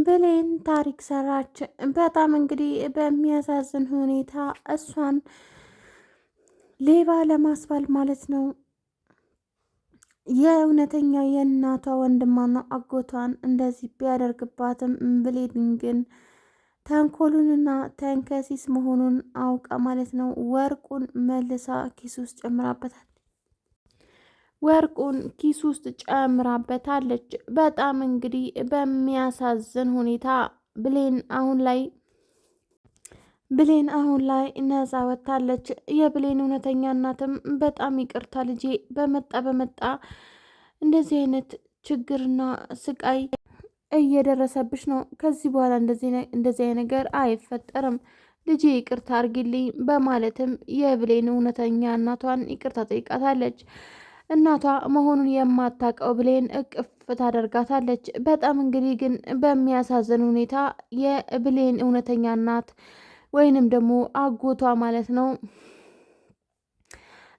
ብሌን ታሪክ ሰራች። በጣም እንግዲህ በሚያሳዝን ሁኔታ እሷን ሌባ ለማስባል ማለት ነው የእውነተኛ የእናቷ ወንድማና አጎቷን እንደዚህ ቢያደርግባትም ብሌን ግን ተንኮሉንና ተንከሲስ መሆኑን አውቃ ማለት ነው ወርቁን መልሳ ኪስ ውስጥ ጨምራበታል። ወርቁን ኪስ ውስጥ ጨምራበታለች። በጣም እንግዲህ በሚያሳዝን ሁኔታ ብሌን አሁን ላይ ነፃ ወጥታለች። የብሌን እውነተኛ እናትም በጣም ይቅርታ ልጄ፣ በመጣ እንደዚህ አይነት ችግርና ስቃይ እየደረሰብሽ ነው። ከዚህ በኋላ እንደዚህ አይነት ነገር አይፈጠርም ልጄ፣ ይቅርታ አርጊልኝ በማለትም የብሌን እውነተኛ እናቷን ይቅርታ ጠይቃታለች። እናቷ መሆኑን የማታውቀው ብሌን እቅፍ ታደርጋታለች። በጣም እንግዲህ ግን በሚያሳዝን ሁኔታ የብሌን እውነተኛ እናት ወይንም ደግሞ አጎቷ ማለት ነው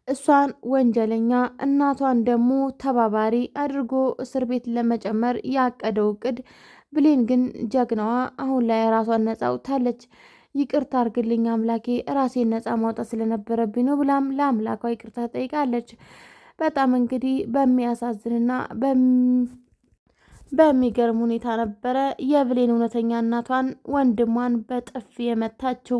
እሷን ወንጀለኛ እናቷን ደግሞ ተባባሪ አድርጎ እስር ቤት ለመጨመር ያቀደው እቅድ፣ ብሌን ግን ጀግናዋ አሁን ላይ ራሷን ነጻ አውጥታለች። ይቅርታ አርግልኝ አምላኬ፣ ራሴን ነጻ ማውጣት ስለነበረብኝ ነው ብላም ለአምላኳ ይቅርታ ጠይቃለች። በጣም እንግዲህ በሚያሳዝንና በሚገርም ሁኔታ ነበረ የብሌን እውነተኛ እናቷን ወንድሟን በጥፊ የመታችው።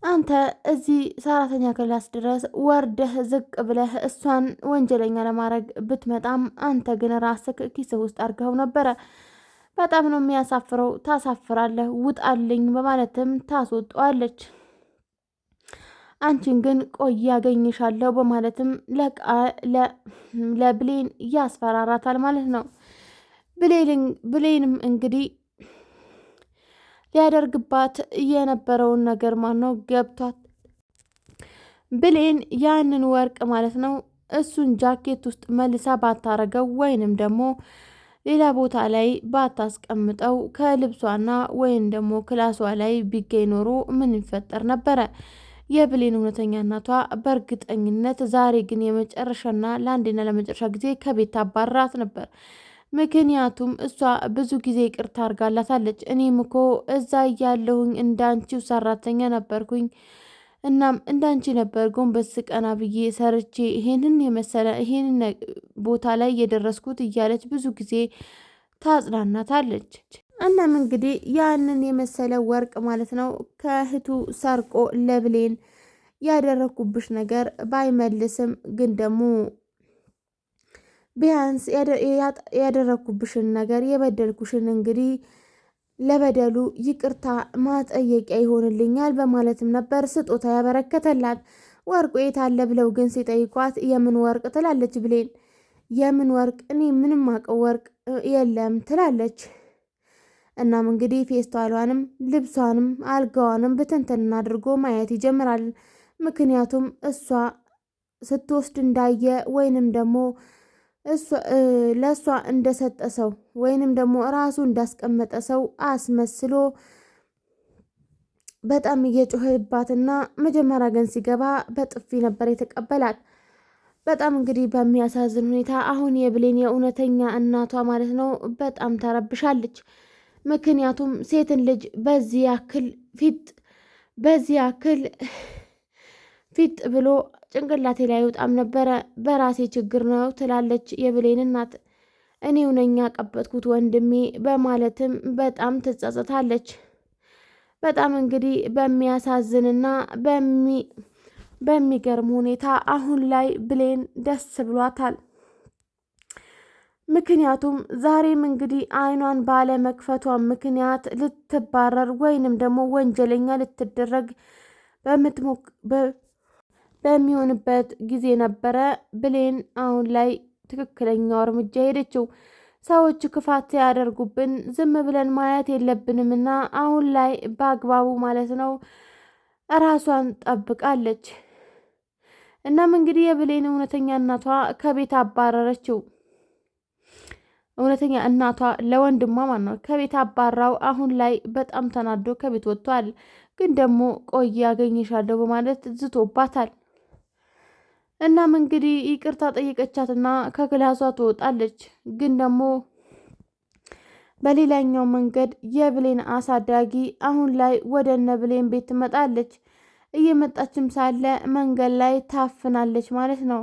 አንተ እዚህ ሰራተኛ ክላስ ድረስ ወርደህ ዝቅ ብለህ እሷን ወንጀለኛ ለማድረግ ብትመጣም አንተ ግን ራስህ ኪስህ ውስጥ አድርገው ነበረ። በጣም ነው የሚያሳፍረው። ታሳፍራለህ፣ ውጣልኝ በማለትም ታስወጣዋለች። አንቺን ግን ቆይ ያገኝሻለሁ በማለትም ለብሌን ያስፈራራታል ማለት ነው። ብሌንም እንግዲህ ሊያደርግባት የነበረውን ነገር ማነው ገብቷት፣ ብሌን ያንን ወርቅ ማለት ነው እሱን ጃኬት ውስጥ መልሳ ባታረገው ወይንም ደግሞ ሌላ ቦታ ላይ ባታስቀምጠው ከልብሷና ወይም ደግሞ ክላሷ ላይ ቢገኝ ኖሮ ምን ይፈጠር ነበረ? የብሌን እውነተኛ እናቷ በእርግጠኝነት ዛሬ ግን የመጨረሻና ለአንዴና ለመጨረሻ ጊዜ ከቤት አባራት ነበር። ምክንያቱም እሷ ብዙ ጊዜ ይቅርታ አርጋላታለች። እኔም እኮ እዛ እያለሁኝ እንዳንቺው ሰራተኛ ነበርኩኝ፣ እናም እንዳንቺ ነበር ጎንበስ ቀና ብዬ ሰርቼ ይሄንን ቦታ ላይ የደረስኩት እያለች ብዙ ጊዜ ታጽናናታለች። እናም እንግዲህ ያንን የመሰለ ወርቅ ማለት ነው ከእህቱ ሰርቆ ለብሌን ያደረኩብሽ ነገር ባይመልስም ግን ደግሞ ቢያንስ ያደረኩብሽን ነገር የበደልኩሽን እንግዲህ ለበደሉ ይቅርታ ማጠየቂያ ይሆንልኛል በማለትም ነበር ስጦታ ያበረከተላት። ወርቁ የት አለ ብለው ግን ሲጠይቋት የምን ወርቅ ትላለች ብሌን። የምን ወርቅ? እኔ ምንም አውቀው ወርቅ የለም ትላለች። እናም እንግዲህ ፌስታሏንም ልብሷንም አልጋዋንም ብትንትን አድርጎ ማየት ይጀምራል። ምክንያቱም እሷ ስትወስድ እንዳየ ወይንም ደግሞ ለእሷ እንደሰጠ ሰው ወይንም ደግሞ ራሱ እንዳስቀመጠ ሰው አስመስሎ በጣም እየጮኸባትና መጀመሪያ ግን ሲገባ በጥፊ ነበር የተቀበላት። በጣም እንግዲህ በሚያሳዝን ሁኔታ አሁን የብሌን የእውነተኛ እናቷ ማለት ነው በጣም ተረብሻለች። ምክንያቱም ሴትን ልጅ በዚህ ያክል ፊት ብሎ ጭንቅላቴ ላይ አይወጣም ነበረ፣ በራሴ ችግር ነው ትላለች የብሌን እናት። እኔው ነኝ ያቀበጥኩት ወንድሜ በማለትም በጣም ትጸጸታለች። በጣም እንግዲህ በሚያሳዝንና በሚገርም ሁኔታ አሁን ላይ ብሌን ደስ ብሏታል። ምክንያቱም ዛሬም እንግዲህ አይኗን ባለመክፈቷ ምክንያት ልትባረር ወይንም ደግሞ ወንጀለኛ ልትደረግ በሚሆንበት ጊዜ ነበረ ብሌን አሁን ላይ ትክክለኛው እርምጃ ሄደችው። ሰዎች ክፋት ሲያደርጉብን ዝም ብለን ማየት የለብንምና አሁን ላይ በአግባቡ ማለት ነው ራሷን ጠብቃለች። እናም እንግዲህ የብሌን እውነተኛ እናቷ ከቤት አባረረችው። እውነተኛ እናቷ ለወንድሟ ማለት ነው ከቤት አባራው አሁን ላይ በጣም ተናዶ ከቤት ወጥቷል። ግን ደግሞ ቆይ ያገኝሻለሁ በማለት ዝቶባታል። እናም እንግዲህ ይቅርታ ጠየቀቻትና ከክላሷ ትወጣለች። ግን ደግሞ በሌላኛው መንገድ የብሌን አሳዳጊ አሁን ላይ ወደ እነ ብሌን ቤት ትመጣለች። እየመጣችም ሳለ መንገድ ላይ ታፍናለች ማለት ነው።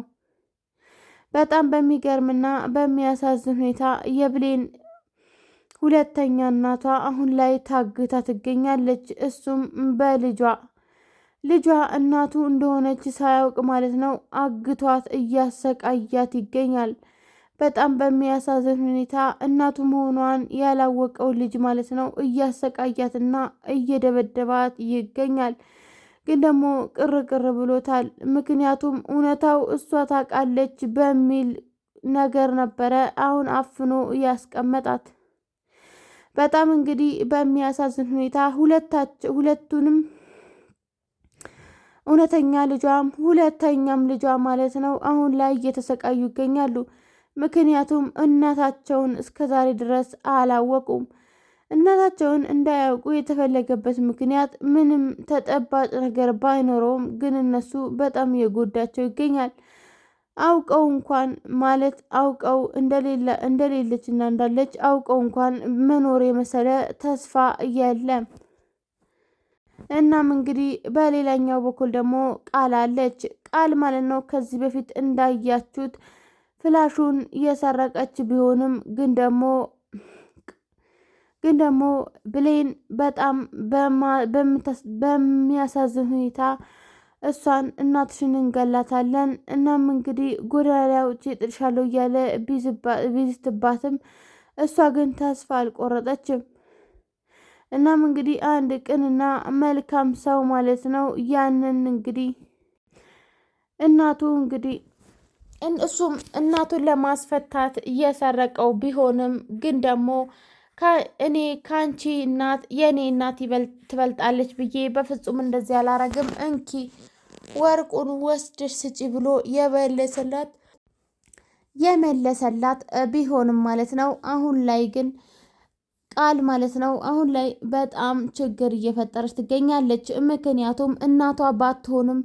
በጣም በሚገርምና በሚያሳዝን ሁኔታ የብሌን ሁለተኛ እናቷ አሁን ላይ ታግታ ትገኛለች። እሱም ልጇ እናቱ እንደሆነች ሳያውቅ ማለት ነው አግቷት እያሰቃያት ይገኛል። በጣም በሚያሳዝን ሁኔታ እናቱ መሆኗን ያላወቀው ልጅ ማለት ነው እያሰቃያትና እየደበደባት ይገኛል። ግን ደግሞ ቅር ብሎታል። ምክንያቱም እውነታው እሷ ታውቃለች በሚል ነገር ነበረ አሁን አፍኖ እያስቀመጣት። በጣም እንግዲህ በሚያሳዝን ሁኔታ ሁለቱንም እውነተኛ ልጇም ሁለተኛም ልጇ ማለት ነው አሁን ላይ እየተሰቃዩ ይገኛሉ። ምክንያቱም እናታቸውን እስከዛሬ ድረስ አላወቁም። እናታቸውን እንዳያውቁ የተፈለገበት ምክንያት ምንም ተጨባጭ ነገር ባይኖረውም ግን እነሱ በጣም እየጎዳቸው ይገኛል። አውቀው እንኳን ማለት አውቀው እንደሌለችና እንዳለች አውቀው እንኳን መኖር የመሰለ ተስፋ የለም። እናም እንግዲህ በሌላኛው በኩል ደግሞ ቃል አለች። ቃል ማለት ነው ከዚህ በፊት እንዳያችሁት ፍላሹን እየሰረቀች ቢሆንም ግን ደግሞ ብሌን በጣም በሚያሳዝን ሁኔታ እሷን እናትሽን እንገላታለን፣ እናም እንግዲህ ጎዳና ላይ አውጥቼ እጥልሻለሁ እያለ ቢዝትባትም እሷ ግን ተስፋ አልቆረጠችም። እናም እንግዲህ አንድ ቅንና መልካም ሰው ማለት ነው ያንን እንግዲህ እናቱ እንግዲህ እሱም እናቱን ለማስፈታት እየሰረቀው ቢሆንም ግን ደግሞ እኔ ከአንቺ እናት የእኔ እናት ትበልጣለች ብዬ በፍጹም እንደዚህ አላረግም፣ እንኪ ወርቁን ወስድሽ ስጪ ብሎ የመለሰላት ቢሆንም ማለት ነው አሁን ላይ ግን ቃል ማለት ነው አሁን ላይ በጣም ችግር እየፈጠረች ትገኛለች። ምክንያቱም እናቷ ባትሆንም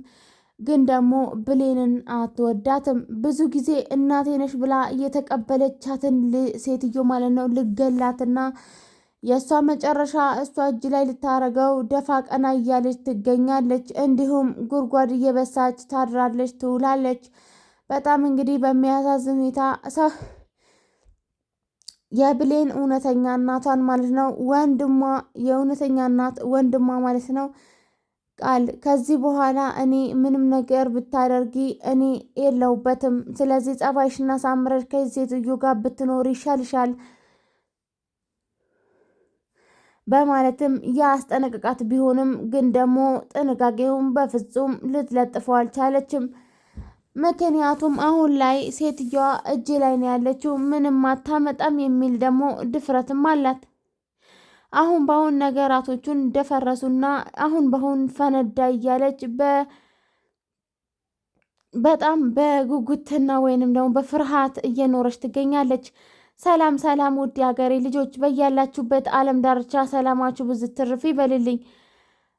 ግን ደግሞ ብሌንን አትወዳትም። ብዙ ጊዜ እናቴ ነሽ ብላ እየተቀበለቻትን ሴትዮ ማለት ነው ልገላትና የእሷ መጨረሻ እሷ እጅ ላይ ልታረገው ደፋ ቀና እያለች ትገኛለች። እንዲሁም ጉድጓድ እየበሳች ታድራለች፣ ትውላለች። በጣም እንግዲህ በሚያሳዝን ሁኔታ የብሌን እውነተኛ እናቷን ማለት ነው ወንድሟ የእውነተኛ እናት ወንድሟ ማለት ነው ቃል ከዚህ በኋላ እኔ ምንም ነገር ብታደርጊ እኔ የለውበትም፣ ስለዚህ ጸባይሽና ሳምረሽ ከዚህ ሴትዮ ጋር ብትኖር ይሻልሻል በማለትም ያስጠነቅቃት ቢሆንም ግን ደግሞ ጥንቃቄውን በፍጹም ልትለጥፈው አልቻለችም። ምክንያቱም አሁን ላይ ሴትዮዋ እጅ ላይ ነው ያለችው፣ ምንም አታመጣም የሚል ደግሞ ድፍረትም አላት። አሁን በአሁን ነገራቶቹን እንደፈረሱና አሁን በአሁን ፈነዳ እያለች በጣም በጉጉትና ወይንም ደግሞ በፍርሃት እየኖረች ትገኛለች። ሰላም ሰላም፣ ውድ ሀገሬ ልጆች በያላችሁበት ዓለም ዳርቻ ሰላማችሁ ብዙ ትርፍ ይበልልኝ።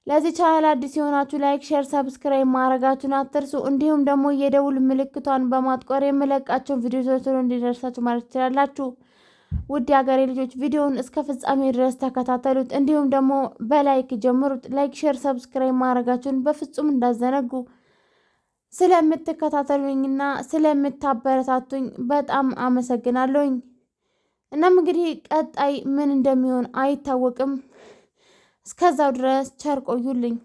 ለዚህ ቻናል አዲስ የሆናችሁ ላይክ፣ ሼር፣ ሰብስክራይብ ማድረጋችሁን አትርሱ። እንዲሁም ደግሞ የደውል ምልክቷን በማጥቆር የምለቃቸውን ቪዲዮዎች እንዲደርሳችሁ ማለት ትችላላችሁ። ውድ ሀገሬ ልጆች ቪዲዮውን እስከ ፍጻሜ ድረስ ተከታተሉት። እንዲሁም ደግሞ በላይክ ጀምሩት። ላይክ፣ ሼር፣ ሰብስክራይብ ማድረጋችሁን በፍጹም እንዳዘነጉ። ስለምትከታተሉኝና ስለምታበረታቱኝ በጣም አመሰግናለሁኝ። እናም እንግዲህ ቀጣይ ምን እንደሚሆን አይታወቅም። እስከዛው ድረስ ቸር ቆዩልኝ።